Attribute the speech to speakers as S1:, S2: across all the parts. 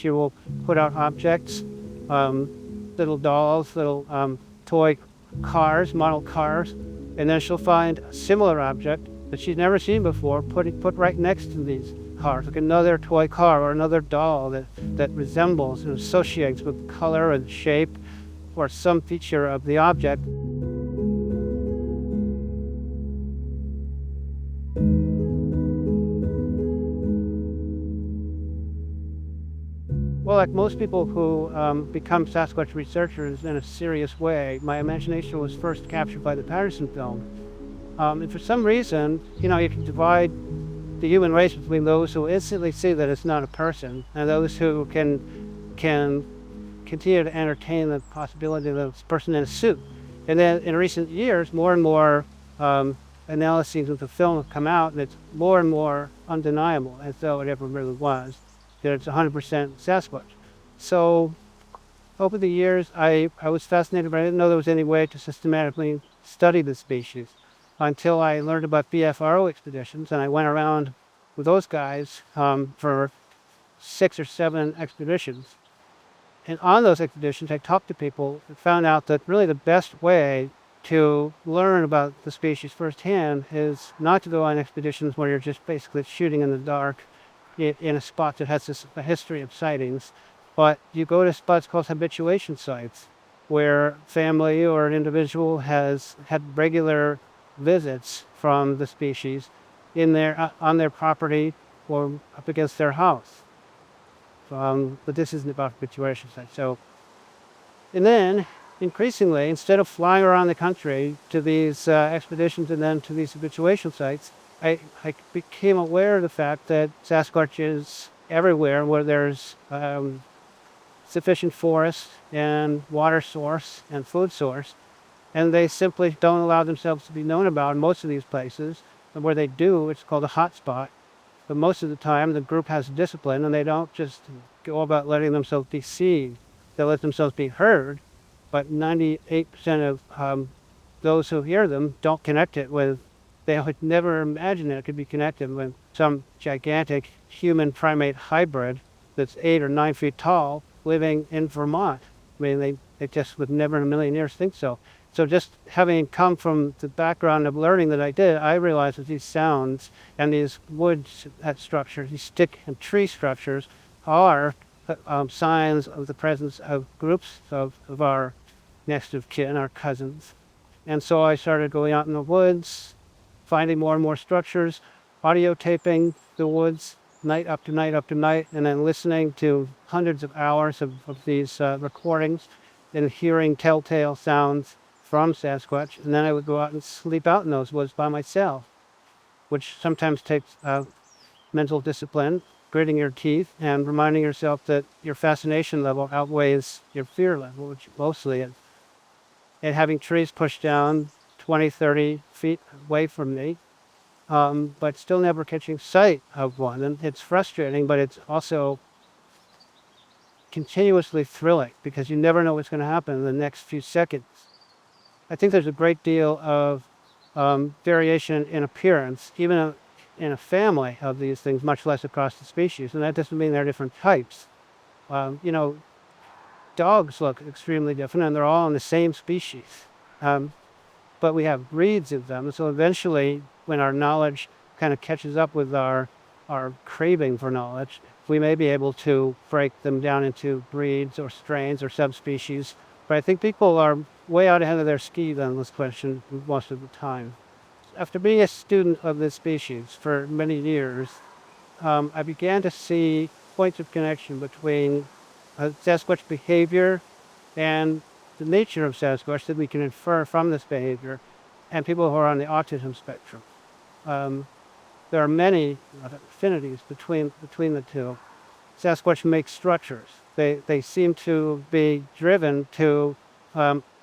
S1: she will put out objects, little dolls, little toy cars, model cars, and then she'll find a similar object that she's never seen before, put right next to these cars, like another toy car or another doll that resembles and associates with color and shape or some feature of the object. Well, like most people who become Sasquatch researchers in a serious way, my imagination was first captured by the Patterson film. And for some reason, you can divide the human race between those who instantly see that it's not a person and those who can continue to entertain the possibility of this person in a suit. And then in recent years, more and more analyses of the film have come out, and it's more and more undeniable, as though it ever really was, that it's 100% Sasquatch. So over the years, I was fascinated, but I didn't know there was any way to systematically study the species until I learned about BFRO expeditions, and I went around with those guys for 6 or 7 expeditions. And on those expeditions, I talked to people and found out that really the best way to learn about the species firsthand is not to go on expeditions where you're just basically shooting in the dark in a spot that has a history of sightings, but you go to spots called habituation sites where family or an individual has had regular visits from the species on their property or up against their house. But this isn't about habituation sites. And then increasingly, instead of flying around the country to these expeditions and then to these habituation sites, I became aware of the fact that Sasquatch is everywhere where there's sufficient forest and water source and food source, and they simply don't allow themselves to be known about in most of these places. And where they do, it's called a hotspot. But most of the time, the group has discipline, and they don't just go about letting themselves be seen. They let themselves be heard, but 98% of those who hear them don't connect it with. They would never imagine that it could be connected with some gigantic human primate hybrid that's 8 or 9 feet tall living in Vermont. I mean, they just would never in a million years think so. So just having come from the background of learning that I did, I realized that these sounds and these wood structures, these stick and tree structures, are signs of the presence of groups of our next of kin, our cousins. And so I started going out in the woods, finding more and more structures, audio taping the woods night after night after night, and then listening to hundreds of hours of these recordings and hearing telltale sounds from Sasquatch. And then I would go out and sleep out in those woods by myself, which sometimes takes mental discipline, gritting your teeth, and reminding yourself that your fascination level outweighs your fear level, which mostly is. And having trees pushed down 20, 30 feet away from me, but still never catching sight of one. And it's frustrating, but it's also continuously thrilling because you never know what's going to happen in the next few seconds. I think there's a great deal of variation in appearance, even in a family of these things, much less across the species. And that doesn't mean they're different types. Dogs look extremely different, and they're all in the same species. But we have breeds of them. So eventually, when our knowledge kind of catches up with our craving for knowledge, we may be able to break them down into breeds or strains or subspecies. But I think people are way out ahead of their skis on this question most of the time. After being a student of this species for many years, I began to see points of connection between Sasquatch behavior and the nature of Sasquatch that we can infer from this behavior, and people who are on the autism spectrum. There are many affinities between the two. Sasquatch makes structures. They seem to be driven to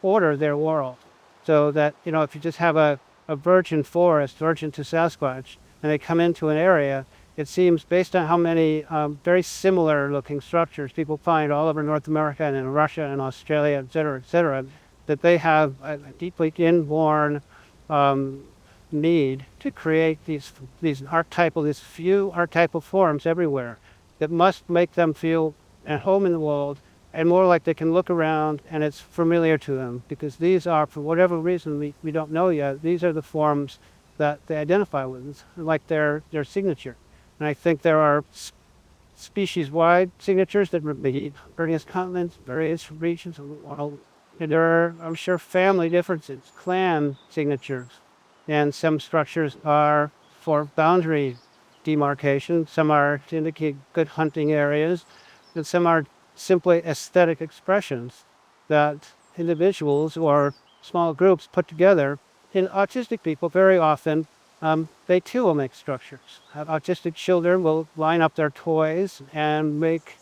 S1: order their world, so that if you just have a virgin forest, virgin to Sasquatch, and they come into an area, it seems, based on how many very similar looking structures people find all over North America and in Russia and Australia, et cetera, that they have a deeply inborn need to create these few archetypal forms everywhere that must make them feel and home in the world, and more like they can look around and it's familiar to them, because these are, for whatever reason we don't know yet, these are the forms that they identify with. It's like their signature. And I think there are species-wide signatures that repeat various continents, various regions of the world. And there are, I'm sure, family differences, clan signatures. And some structures are for boundary demarcation, some are to indicate good hunting areas, and some are simply aesthetic expressions that individuals or small groups put together. In autistic people, very often, they too will make structures. Autistic children will line up their toys and make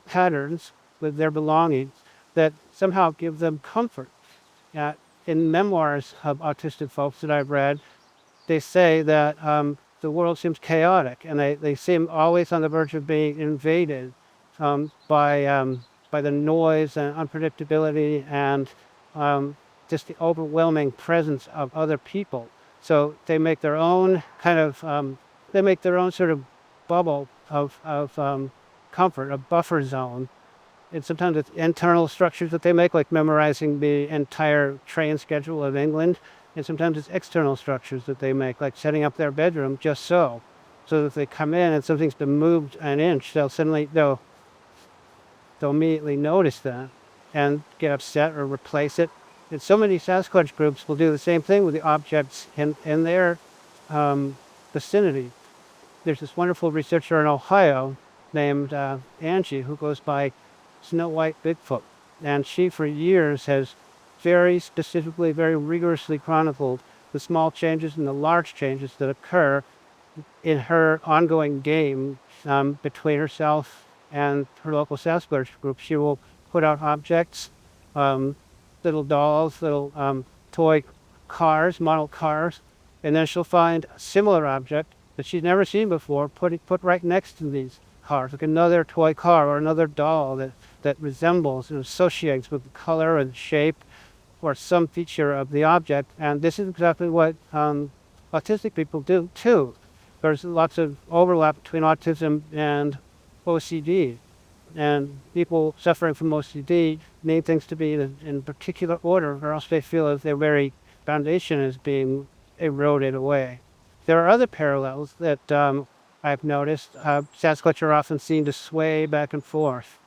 S1: patterns with their belongings that somehow give them comfort. In memoirs of autistic folks that I've read, they say that the world seems chaotic, and they seem always on the verge of being invaded by the noise and unpredictability and just the overwhelming presence of other people. So they make their own kind of they make their own sort of bubble of comfort, a buffer zone. And sometimes it's internal structures that they make, like memorizing the entire train schedule of England. And sometimes it's external structures that they make, like setting up their bedroom just so that if they come in and something's been moved an inch, they'll immediately notice that and get upset or replace it. And so many Sasquatch groups will do the same thing with the objects in their vicinity. There's this wonderful researcher in Ohio named Angie, who goes by Snow White Bigfoot. And she, for years, has very specifically, very rigorously chronicled the small changes and the large changes that occur in her ongoing game between herself and her local Sasquatch group. She will put out objects, little dolls, little toy cars, model cars, and then she'll find a similar object that she's never seen before, put right next to these cars, like another toy car or another doll that resembles and associates with the color and shape or some feature of the object. And this is exactly what autistic people do too. There's lots of overlap between autism and OCD. And people suffering from OCD need things to be in particular order, or else they feel as their very foundation is being eroded away. There are other parallels that I've noticed. Sasquatch are often seen to sway back and forth,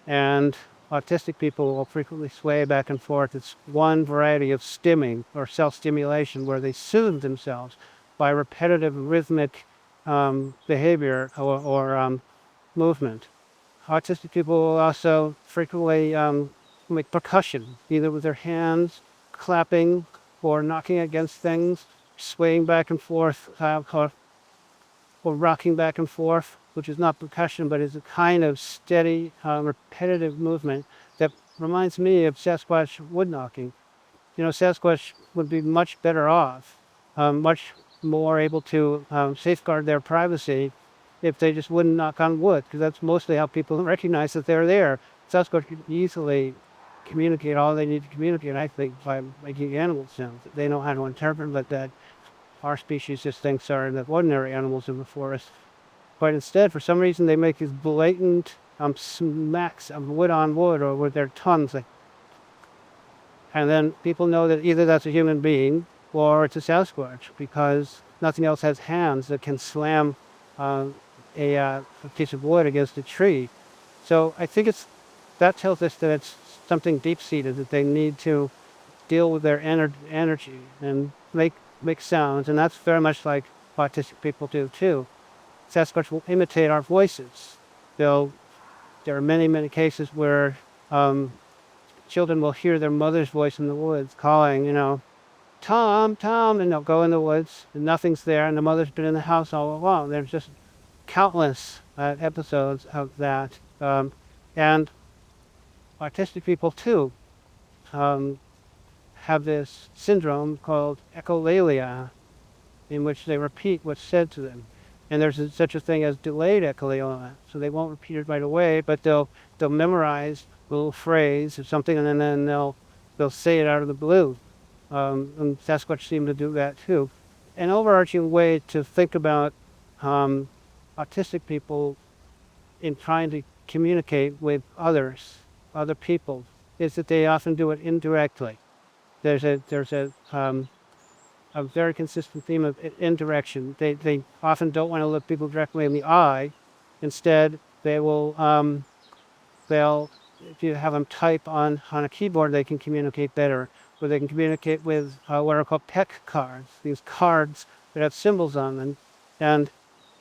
S1: and autistic people will frequently sway back and forth. It's one variety of stimming or self-stimulation, where they soothe themselves by repetitive rhythmic behavior or movement. Autistic people will also frequently make percussion, either with their hands, clapping, or knocking against things, swaying back and forth, or rocking back and forth, which is not percussion, but is a kind of steady, repetitive movement that reminds me of Sasquatch wood knocking. Sasquatch would be much better off, much more able to safeguard their privacy if they just wouldn't knock on wood, because that's mostly how people recognize that they're there. Sasquatch can easily communicate all they need to communicate, I think, by making animal sounds that they know how to interpret, but that our species just thinks are the ordinary animals in the forest. But instead, for some reason, they make these blatant smacks of wood on wood or with their tongues. And then people know that either that's a human being or it's a Sasquatch, because nothing else has hands that can slam a piece of wood against a tree. So I think that tells us that it's something deep-seated, that they need to deal with their energy and make sounds, and that's very much like autistic people do too. Sasquatch will imitate our voices. There are many, many cases where children will hear their mother's voice in the woods calling, Tom, Tom, and they'll go in the woods and nothing's there, and the mother's been in the house all along. There's just countless episodes of that. And autistic people too have this syndrome called echolalia, in which they repeat what's said to them. And there's such a thing as delayed echolalia, so they won't repeat it right away, but they'll memorize a little phrase or something, and then they'll say it out of the blue. And Sasquatch seem to do that too. An overarching way to think about autistic people in trying to communicate with others, other people, is that they often do it indirectly. There's a very consistent theme of indirection. They often don't want to look people directly in the eye. Instead, they'll, if you have them type on a keyboard, they can communicate better. Or they can communicate with what are called PEC cards, these cards that have symbols on them. And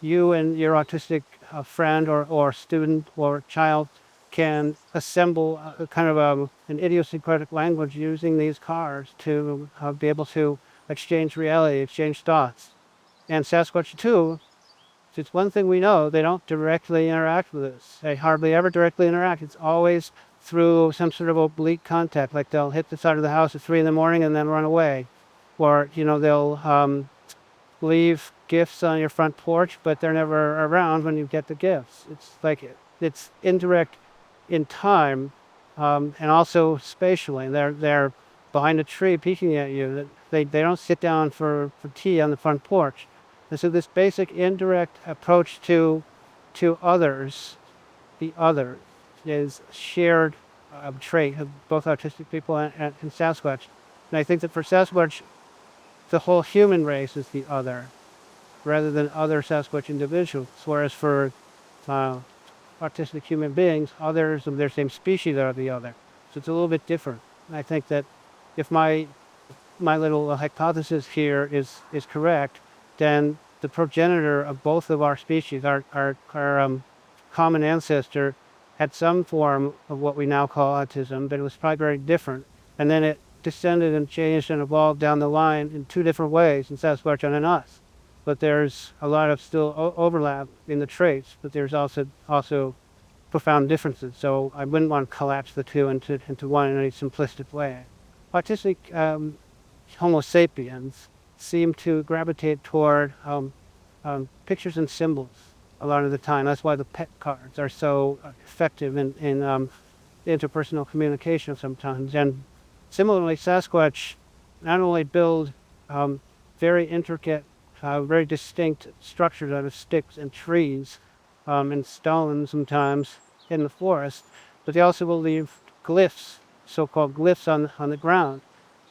S1: you and your autistic friend or student or child can assemble a kind of an idiosyncratic language using these cards to be able to exchange reality, exchange thoughts. And Sasquatch, too, it's one thing we know, they don't directly interact with us. They hardly ever directly interact. It's always through some sort of oblique contact, like they'll hit the side of the house at 3 in the morning and then run away. Or, they'll leave gifts on your front porch, but they're never around when you get the gifts. It's like it's indirect in time, and also spatially. They're behind a tree peeking at you. They don't sit down for tea on the front porch. And so this basic indirect approach to others, the other, is a shared trait of both autistic people and Sasquatch. And I think that for Sasquatch, the whole human race is the other, rather than other Sasquatch individuals. Whereas for autistic human beings, others of their same species are the other. So it's a little bit different. And I think that if my little hypothesis here is correct, then the progenitor of both of our species, our common ancestor, had some form of what we now call autism, but it was probably very different. And then it descended and changed and evolved down the line in two different ways in Sasquatch and in us. But there's a lot of still overlap in the traits, but there's also profound differences. So I wouldn't want to collapse the two into one in any simplistic way. Autistic Homo sapiens seem to gravitate toward pictures and symbols a lot of the time. That's why the pet cards are so effective in interpersonal communication sometimes. And similarly, Sasquatch not only build very intricate, very distinct structures out of sticks and trees and stone sometimes in the forest, but they also will leave glyphs, so-called glyphs on the ground.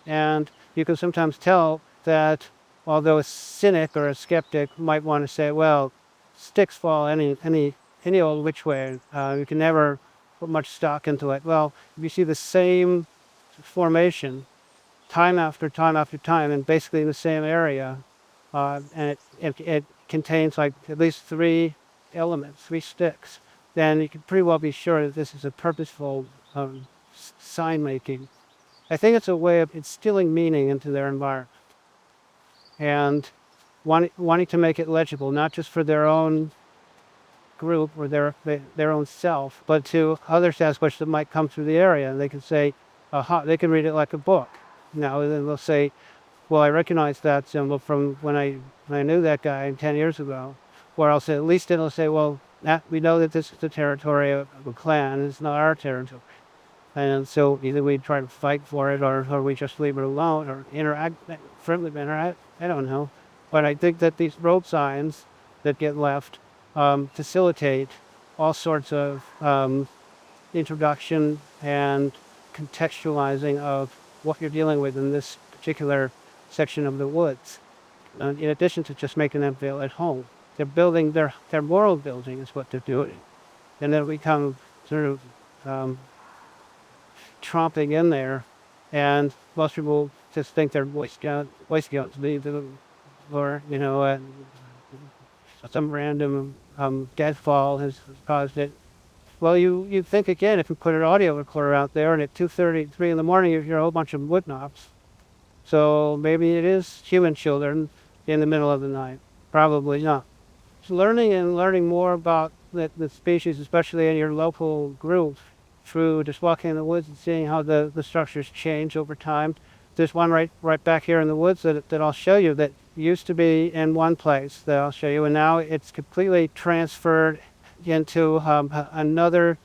S1: And you can sometimes tell that although a cynic or a skeptic might want to say, well, sticks fall any old which way, you can never put much stock into it. Well, if you see the same formation time after time after time and basically in the same area, and it contains like at least 3 elements, 3 sticks, then you can pretty well be sure that this is a purposeful sign making. I think it's a way of instilling meaning into their environment and wanting to make it legible, not just for their own group or their own self, but to other Sasquatch that might come through the area. And they can say, aha, they can read it like a book. Now, then they'll say, well, I recognize that symbol from when I knew that guy 10 years ago. Or else at least it'll say, well, we know that this is the territory of a clan, it's not our territory. And so either we try to fight for it or we just leave it alone or interact friendly manner. I don't know. But I think that these road signs that get left facilitate all sorts of introduction and contextualizing of what you're dealing with in this particular section of the woods. In addition to just making them feel at home. They're building their moral building is what they're doing. And then we come sort of tromping in there, and most people just think they're Boy Scouts, or some random deadfall has caused it. Well, you think again, if you put an audio recorder out there and at 2:30, 3 in the morning you hear a whole bunch of woodknops. So maybe it is human children in the middle of the night. Probably not. So learning more about the species, especially in your local group, through just walking in the woods and seeing how the structures change over time. There's one right back here in the woods that I'll show you that used to be in one place that I'll show you, and now it's completely transferred into another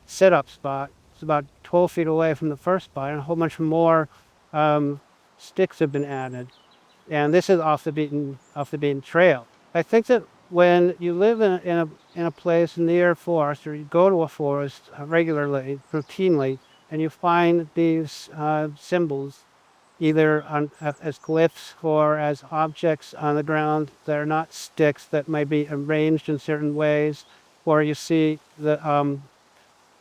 S1: setup spot. It's about 12 feet away from the first spot, and a whole bunch more sticks have been added. And this is off the beaten trail. I think that when you live in a place near a forest, or you go to a forest regularly, routinely, and you find these symbols, either as glyphs or as objects on the ground that are not sticks, that may be arranged in certain ways, or you see the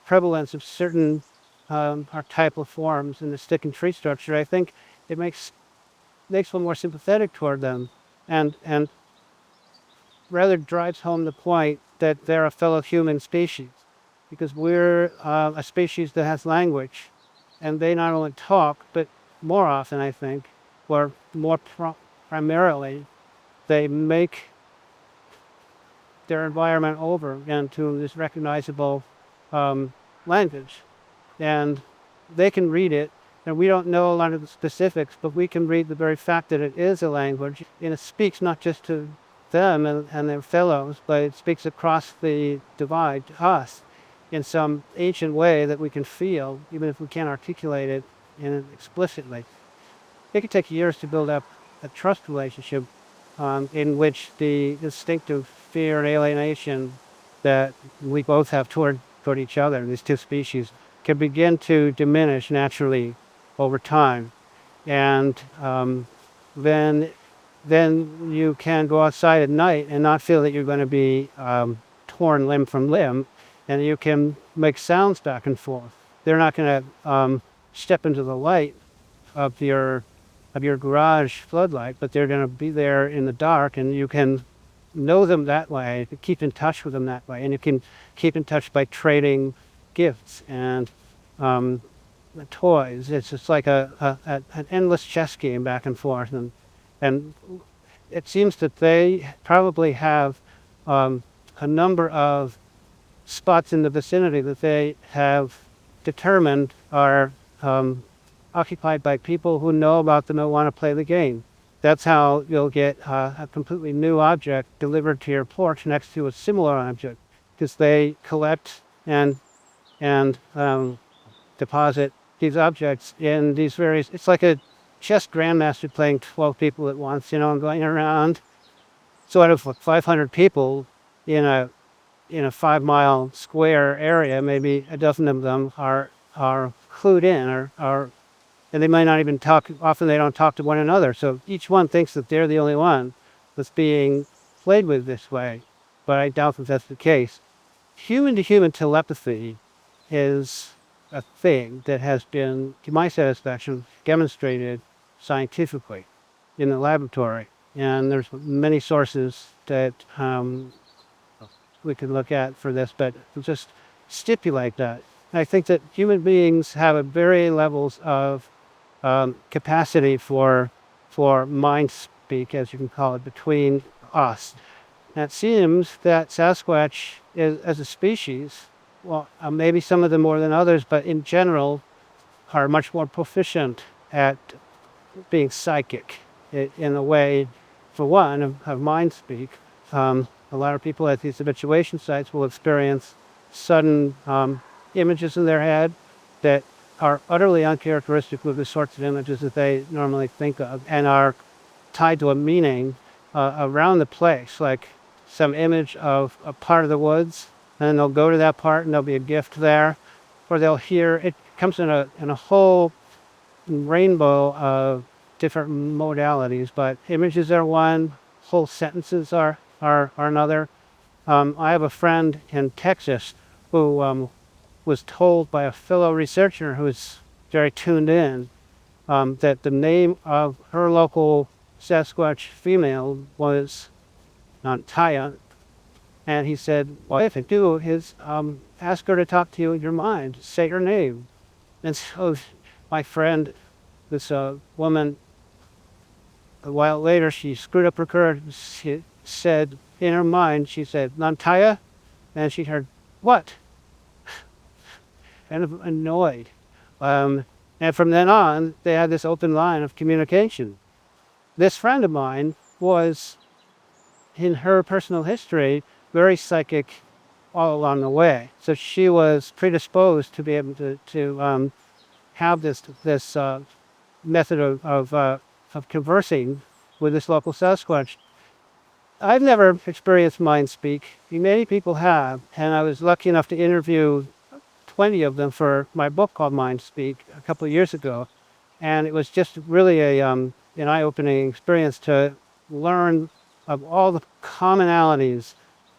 S1: prevalence of certain archetypal forms in the stick and tree structure, I think it makes one more sympathetic toward them, and rather drives home the point that they're a fellow human species, because we're a species that has language, and they not only talk, but more often, I think, or more primarily, they make their environment over into this recognizable language. And they can read it, and we don't know a lot of the specifics, but we can read the very fact that it is a language, and it speaks not just to them and their fellows, but it speaks across the divide to us in some ancient way that we can feel, even if we can't articulate it explicitly. It can take years to build up a trust relationship in which the instinctive fear and alienation that we both have toward each other, these two species, can begin to diminish naturally over time. And then you can go outside at night and not feel that you're going to be torn limb from limb, and you can make sounds back and forth. They're not going to step into the light of your garage floodlight, but they're going to be there in the dark, and you can know them that way, keep in touch with them that way, and you can keep in touch by trading gifts and toys. It's just like an endless chess game back and forth, and it seems that they probably have a number of spots in the vicinity that they have determined are occupied by people who know about them and want to play the game. That's how you'll get a completely new object delivered to your porch next to a similar object, because they collect and deposit these objects in these various. It's like a chess grandmaster playing 12 people at once, and going around. So out of 500 people in a 5-mile square area, maybe a dozen of them are clued in, or and they might not even talk. Often they don't talk to one another. So each one thinks that they're the only one that's being played with this way. But I doubt that that's the case. Human-to-human telepathy is a thing that has been, to my satisfaction, demonstrated scientifically in the laboratory. And there's many sources that we can look at for this, but just stipulate that. I think that human beings have a varying levels of capacity for mind speak, as you can call it, between us. And it seems that Sasquatch as a species, well, maybe some of them more than others, but in general, are much more proficient at being psychic in a way, for one, of mind speak. A lot of people at these habituation sites will experience sudden images in their head that are utterly uncharacteristic of the sorts of images that they normally think of, and are tied to a meaning around the place, like some image of a part of the woods, and then they'll go to that part and there'll be a gift there, or they'll hear, it comes in a whole rainbow of different modalities, but images are one, whole sentences are another. I have a friend in Texas who was told by a fellow researcher who was very tuned in that the name of her local Sasquatch female was Nantaya, and he said, well, if I do is ask her to talk to you in your mind, say her name. And so my friend, this woman, a while later, she screwed up her courage. She said, in her mind, she said, Nantaya, and she heard, what? Kind of annoyed. And from then on, they had this open line of communication. This friend of mine was, in her personal history, very psychic all along the way. So she was predisposed to be able to have this method of conversing with this local Sasquatch. I've never experienced mind speak. Many people have, and I was lucky enough to interview 20 of them for my book called Mind Speak a couple of years ago. And it was just really an eye-opening experience to learn of all the commonalities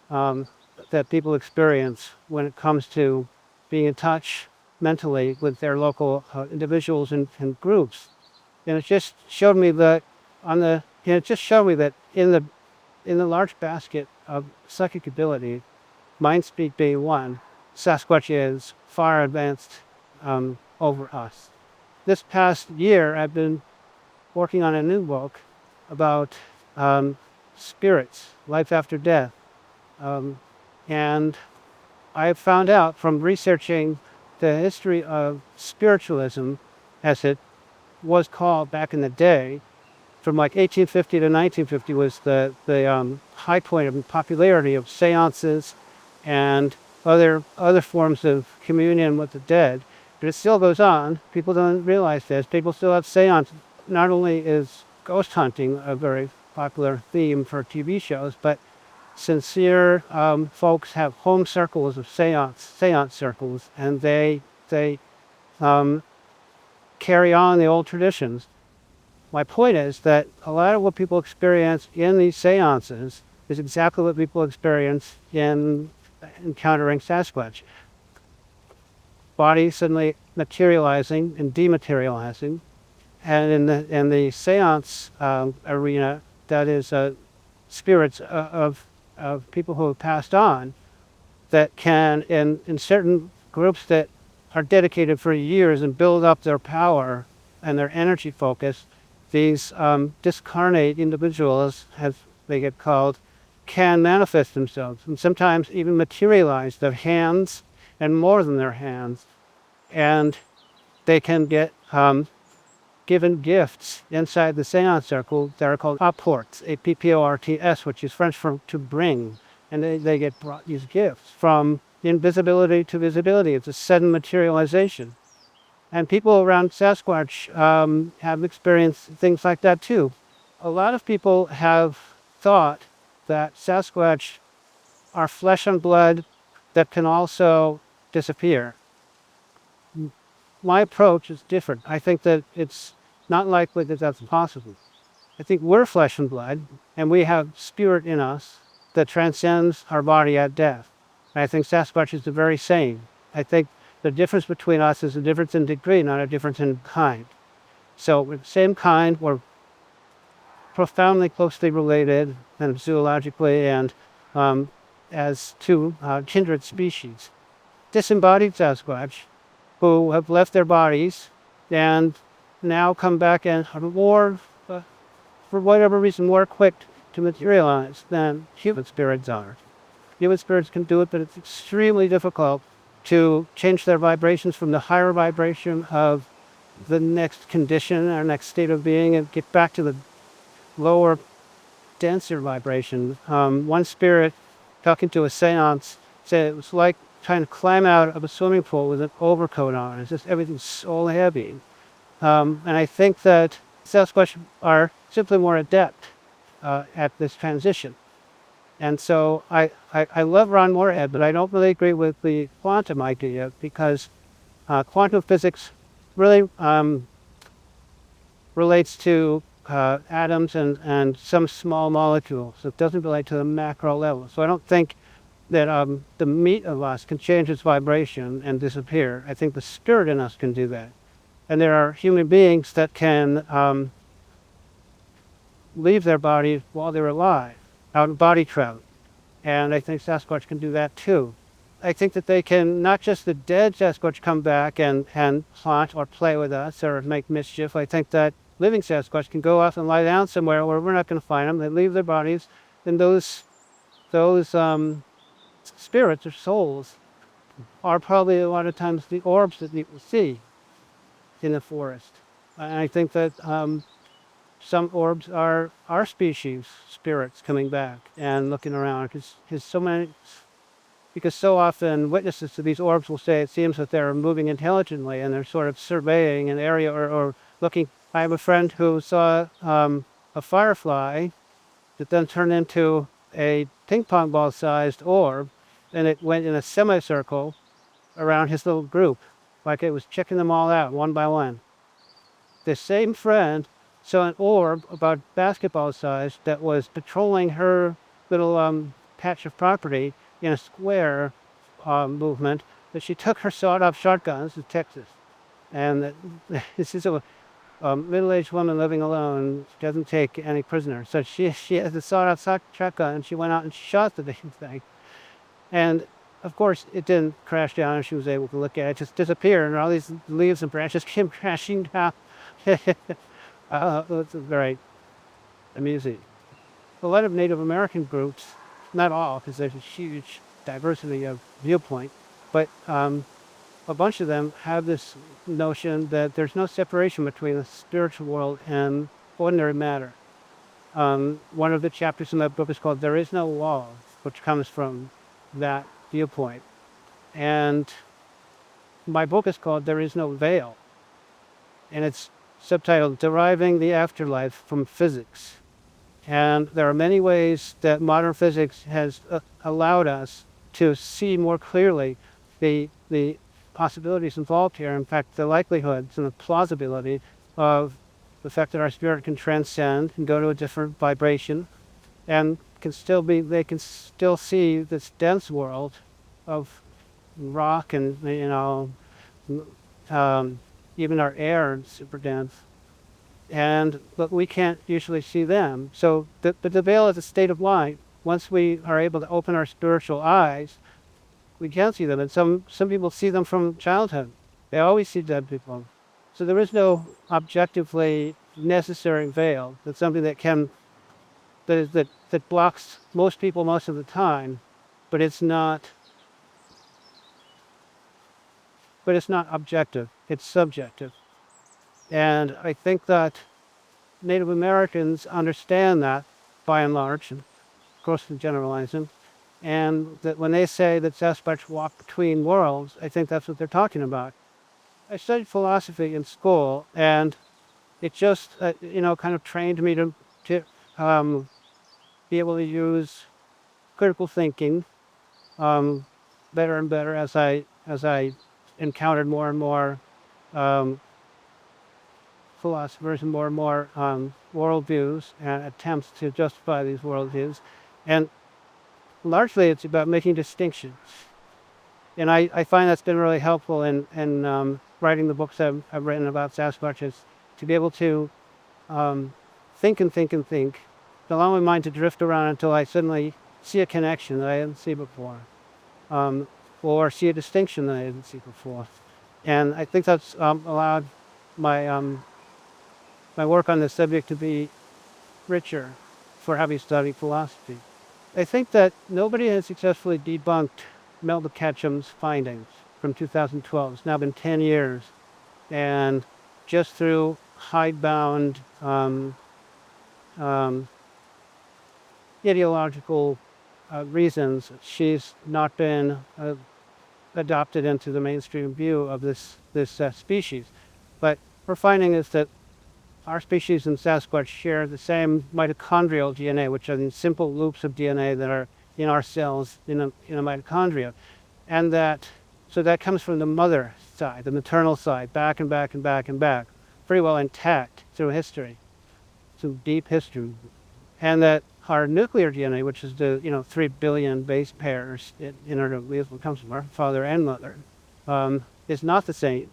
S1: um, that people experience when it comes to being in touch mentally with their local individuals and groups. And it just showed me that it just showed me that in the large basket of psychic ability, mind speak being one, Sasquatch is far advanced over us. This past year, I've been working on a new book about spirits, life after death. And I found out from researching the history of spiritualism, as it was called back in the day, from like 1850 to 1950 was the high point of popularity of seances and other forms of communion with the dead. But it still goes on. People don't realize this. People still have seances. Not only is ghost hunting a very popular theme for TV shows, but sincere folks have home circles of seance circles, and they um, carry on the old traditions. My point is that a lot of what people experience in these seances is exactly what people experience in encountering Sasquatch. Bodies suddenly materializing and dematerializing. And in the seance arena, that is spirits of people who have passed on that can, in certain groups that are dedicated for years and build up their power and their energy focus, these discarnate individuals, as they get called, can manifest themselves and sometimes even materialize their hands and more than their hands. And they can get given gifts inside the seance circle that are called apports, A-P-P-O-R-T-S, which is French for to bring. And they get brought these gifts from invisibility to visibility. It's a sudden materialization. And people around Sasquatch have experienced things like that too. A lot of people have thought that Sasquatch are flesh and blood that can also disappear. My approach is different. I think that it's not likely that that's possible. I think we're flesh and blood, and we have spirit in us that transcends our body at death. And I think Sasquatch is the very same. I think the difference between us is a difference in degree, not a difference in kind. So we're the same kind, we're profoundly closely related and zoologically and as two kindred species. Disembodied Sasquatch who have left their bodies and now come back and are more, for whatever reason, more equipped to materialize than human spirits are. Human spirits can do it, but it's extremely difficult to change their vibrations from the higher vibration of the next condition or next state of being and get back to the lower, denser vibration. One spirit talking to a seance said it was like trying to climb out of a swimming pool with an overcoat on. It's just everything's so heavy. And I think that Sasquatch are simply more adept at this transition. And so I love Ron Moorhead, but I don't really agree with the quantum idea because quantum physics really relates to atoms and some small molecules. It doesn't relate to the macro level. So I don't think that the meat of us can change its vibration and disappear. I think the spirit in us can do that. And there are human beings that can leave their bodies while they're alive, out in body travel. And I think Sasquatch can do that too. I think that they can, not just the dead Sasquatch come back and haunt or play with us or make mischief. I think that living Sasquatch can go off and lie down somewhere where we're not going to find them. They leave their bodies, and those spirits or souls are probably a lot of times the orbs that you see in the forest. And I think that some orbs are our species spirits coming back and looking around because so often witnesses to these orbs will say it seems that they're moving intelligently and they're sort of surveying an area or looking. I have a friend who saw a firefly that then turned into a ping pong ball sized orb, and it went in a semicircle around his little group, like it was checking them all out one by one. The same friend saw an orb about basketball size that was patrolling her little patch of property in a square movement, that she took her sawed-off shotgun. This is Texas. And this is a middle-aged woman living alone. She doesn't take any prisoners. So she has a sawed-off shotgun, and she went out and shot the damn thing. And of course, it didn't crash down, and she was able to look at it. It just disappeared, and all these leaves and branches came crashing down. It's very amusing. A lot of Native American groups, not all, because there's a huge diversity of viewpoint, but a bunch of them have this notion that there's no separation between the spiritual world and ordinary matter. One of the chapters in that book is called "There Is No Law," which comes from that viewpoint. And my book is called "There Is No Veil," and it's subtitled "Deriving the Afterlife from Physics." And there are many ways that modern physics has allowed us to see more clearly the possibilities involved here. In fact, the likelihoods and the plausibility of the fact that our spirit can transcend and go to a different vibration, and they can still see this dense world of rock and even our air is super dense. But we can't usually see them. So the veil is a state of light. Once we are able to open our spiritual eyes, we can see them. And some people see them from childhood. They always see dead people. So there is no objectively necessary veil. That's something that blocks most people most of the time, but it's not objective. It's subjective. And I think that Native Americans understand that, by and large, and of course I'm generalizing, and that when they say that Sasquatch walk between worlds, I think that's what they're talking about. I studied philosophy in school, and it just, kind of trained me to be able to use critical thinking better and better as I encountered more and more philosophers and more worldviews and attempts to justify these worldviews. And largely it's about making distinctions. And I find that's been really helpful in writing the books I've written about Sasquatches, to be able to think and think and think, to allow my mind to drift around until I suddenly see a connection that I didn't see before, or see a distinction that I didn't see before. And I think that's allowed my my work on this subject to be richer for having studied philosophy. I think that nobody has successfully debunked Mel Ketchum's findings from 2012. It's now been 10 years. And just through hidebound ideological reasons, she's not been adopted into the mainstream view of this species. But her finding is that our species and Sasquatch share the same mitochondrial DNA, which are these simple loops of DNA that are in our cells in a mitochondria. And that comes from the mother side, the maternal side, back and back and back and back, pretty well intact through history, through deep history. And that our nuclear DNA, which is the 3 billion base pairs in our nucleus, what comes from our father and mother, is not the same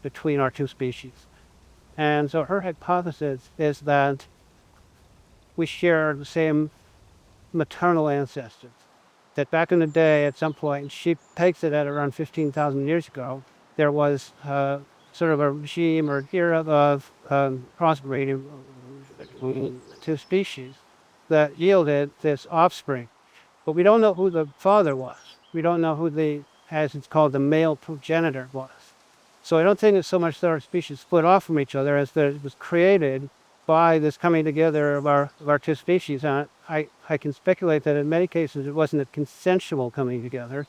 S1: between our two species. And so her hypothesis is that we share the same maternal ancestors. That back in the day, at some point, she pegs it at around 15,000 years ago, there was sort of a regime or era of crossbreeding two species that yielded this offspring. But we don't know who the father was. We don't know who as it's called, the male progenitor was. So I don't think it's so much that our species split off from each other as that it was created by this coming together of our two species. And I can speculate that in many cases it wasn't a consensual coming together,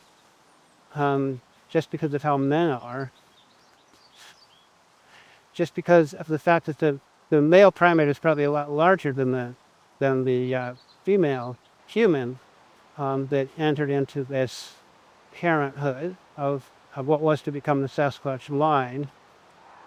S1: just because of how men are, just because of the fact that the male primate is probably a lot larger than the female human that entered into this parenthood of what was to become the Sasquatch line.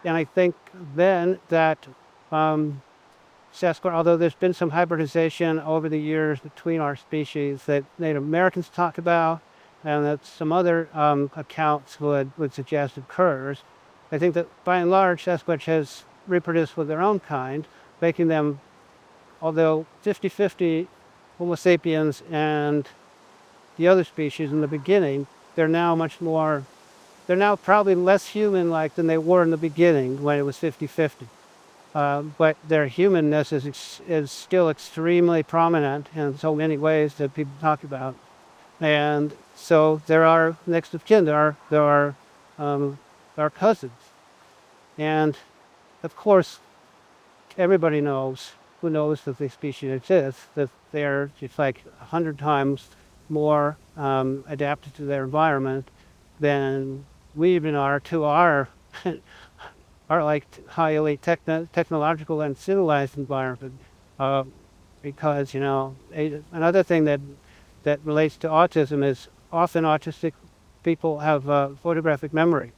S1: And I think then that Sasquatch, although there's been some hybridization over the years between our species that Native Americans talk about, and that some other accounts would suggest occurs, I think that by and large Sasquatch has reproduced with their own kind, making them, although 50-50 Homo sapiens and the other species in the beginning, they're now probably less human-like than they were in the beginning when it was 50-50. But their humanness is still extremely prominent in so many ways that people talk about. And so there are next of kin, there are our cousins. And of course, everybody who knows that the species exists, that they're just like 100 times more adapted to their environment than we even are to our like highly technological and civilized environment. Because another thing that relates to autism is often autistic people have photographic memory.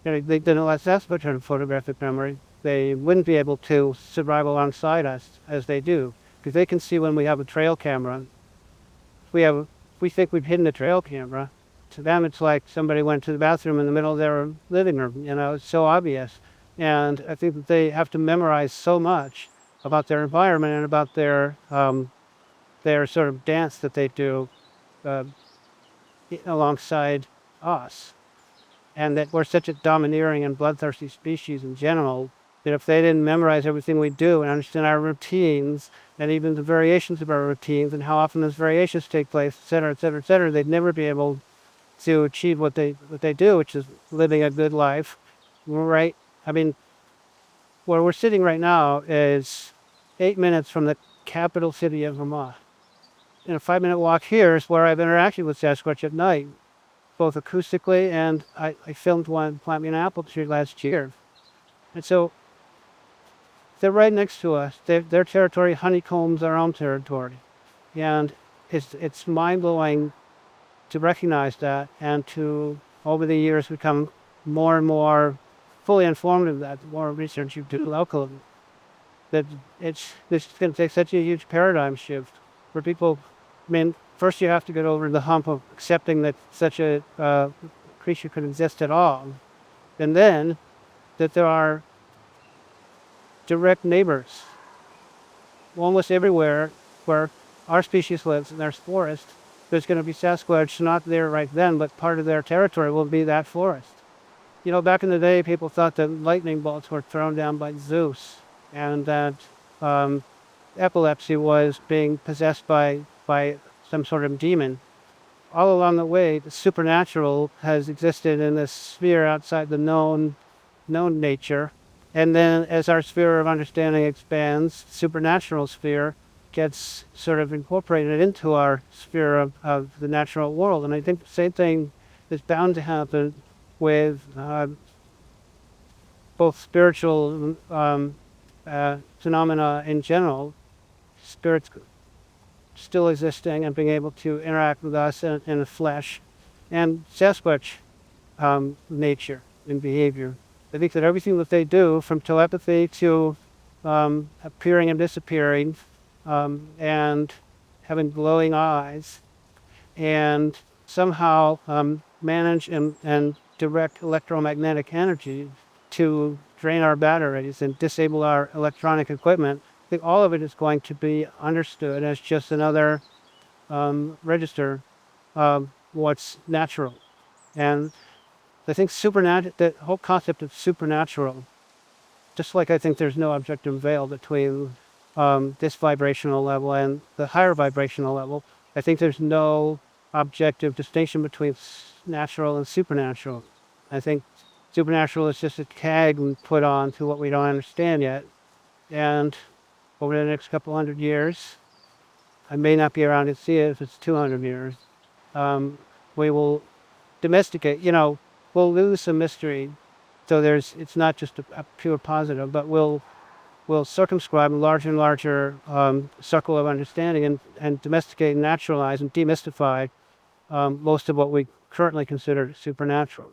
S1: They didn't let Sasquatch have photographic memory. They wouldn't be able to survive alongside us as they do, because they can see when we have a trail camera. We think we've hidden a trail camera. To them, it's like somebody went to the bathroom in the middle of their living room. It's so obvious. And I think that they have to memorize so much about their environment and about their sort of dance that they do alongside us. And that we're such a domineering and bloodthirsty species in general, that if they didn't memorize everything we do and understand our routines, and even the variations of our routines and how often those variations take place, et cetera, et cetera, et cetera, they'd never be able to achieve what they do, which is living a good life. Right? I mean, where we're sitting right now is 8 minutes from the capital city of Vermont. And a 5-minute walk here is where I've interacted with Sasquatch at night, both acoustically, and I filmed one plant me an apple tree last year. And so they're right next to us. Their territory honeycombs our own territory. And it's mind-blowing to recognize that, and to, over the years, become more and more fully informed of that, the more research you do locally. That this is going to take such a huge paradigm shift for people. I mean, first you have to get over the hump of accepting that such a creature could exist at all. And then that there are direct neighbors almost everywhere where our species lives, and there's forest. There's going to be Sasquatch not there right then, but part of their territory will be that forest. Back in the day, people thought that lightning bolts were thrown down by Zeus, and that epilepsy was being possessed by some sort of demon. All along the way, the supernatural has existed in this sphere outside the known nature. And then as our sphere of understanding expands, the supernatural sphere gets sort of incorporated into our sphere of the natural world. And I think the same thing is bound to happen with both spiritual phenomena in general, spirits still existing and being able to interact with us in the flesh, and Sasquatch nature and behavior. I think that everything that they do, from telepathy to appearing and disappearing, and having glowing eyes, and somehow manage and direct electromagnetic energy to drain our batteries and disable our electronic equipment, I think all of it is going to be understood as just another register of what's natural. And I think the whole concept of supernatural, just like I think there's no objective veil between this vibrational level and the higher vibrational level, I think there's no objective distinction between natural and supernatural. I think supernatural is just a tag we put on to what we don't understand yet. And over the next couple hundred years, I may not be around to see it if it's 200 years, we will domesticate, we'll lose some mystery. So it's not just a pure positive, but we'll will circumscribe a larger and larger circle of understanding and domesticate, naturalize, and demystify most of what we currently consider supernatural.